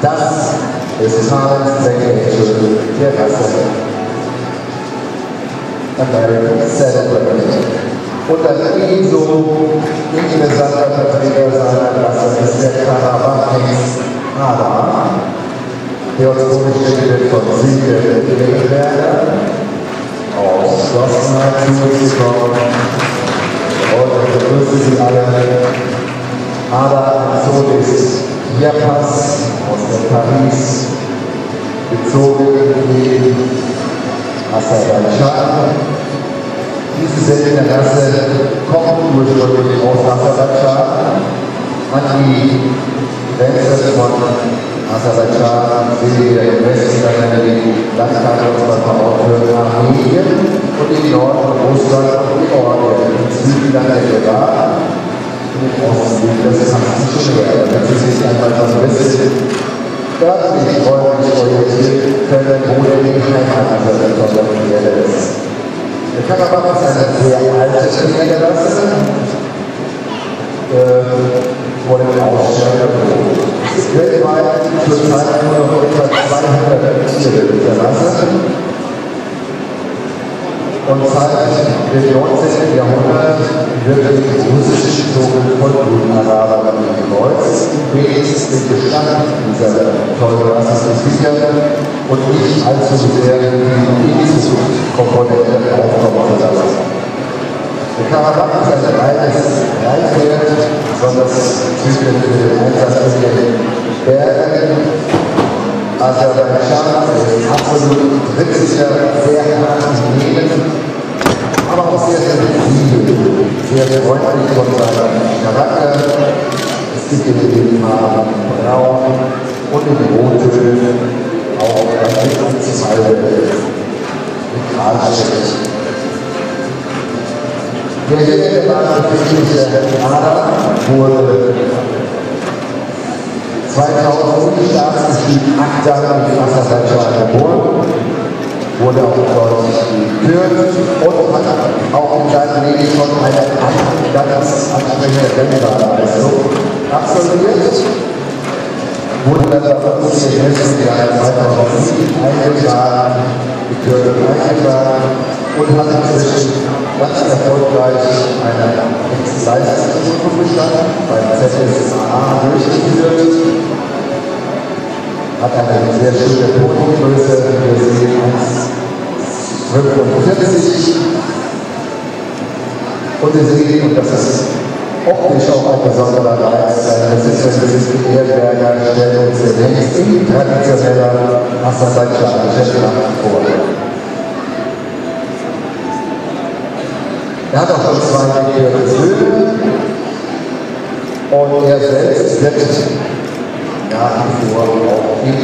Das ist Harlands Vacation der Rasse. American Celebrate. Und ein ebenso interessanter Vertreter seiner Rasse ist der Karawankenz Ada, der uns vorgestellt wird von Silke Lehberger aus Schlossnheim zu uns kommen. Und ich begrüße Sie alle. Ada ist Chiapas aus der Paris, gezogen in Aserbaidschan. Diese seltene Rasse kommt ursprünglich aus Aserbaidschan. An die Grenze von Aserbaidschan sehen wir im Westen dann die Landkarte unserer Verordnung Armenien und im Norden Russland und Georgien. Im Süden dann der Iran. Im Osten das Kaspische Meer. Wenn Sie sich einmal so ein bisschen örtlich räumlich orientieren können, wo der Heimatversorgung der ist. Der Karabach ist eine sehr alte Niederlassung, wurde ausgestellt. Es gibt weltweit zurzeit nur noch etwa 200 Tiere dieser Rasse. Und seit dem 19. Jahrhundert wird die russische Zone von Araber gekreuzt, wenigstens den Bestand dieser tollen Rasse gesichert und nicht allzu sehr die Inzuchtkomponente aufkommen zu lassen. Der Karabach ist ein reines Reitpferd, besonders typisch für den Einsatz in den Bergen. Aserbaidschan ist absolut trittsicher, sehr hart Leben, aber auch sehr sensibel, sehr freundlich von seinem Charakter. Es gibt in den Farben braun und in Rottönen auch ein Halbe mit Kahlstich. Der hier befindliche Ada wurde 2000 im Staatsgebiet Akdam in Aserbaidschan geboren, wurde auch dort gekürt und hat auch in seinem Leben schon eine ganz ansprechende Rennbahnleistung absolviert. Wurde dann bei uns hier im Jahr 2007 eingetragen, gekürt und eingetragen und hat inzwischen ganz erfolgreich eine Leistungsprüfung bestanden, beim ZSA durchgeführt. Hat eine sehr schöne Ponygröße, wir sehen 1,45 und wir sehen, und das ist optisch auch ein besonderer Reiz, seine Besitzung Ehrenberger stellt uns demnächst in traditioneller aserbaidschanischer Tracht vor. Er hat auch schon 2 gekürte Söhne und er selbst wird nach wie vor auch in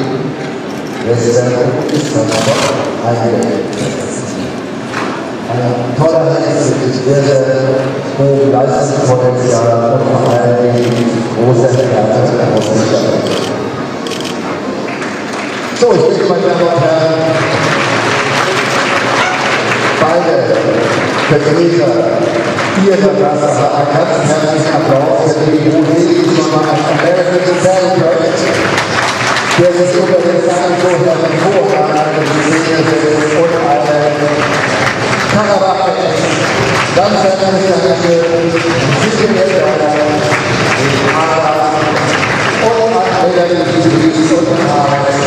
Western und Istanbul eingesetzt. Ein toller Hengst mit sehr, sehr hohem Leistungspotenzial und vor allem großer Härte aus Sicherheit. So, ich bitte meine Damen und Herren, beide Vertreter ihrer Rasse einen ganz herzlichen Applaus für die American Celebrate, der sich unter den Sachen so hervorragend gesehen und eine Karabach ist. Ganz herzlich Danke, Silke Lehberger, den Ada und an Melanie und Harald.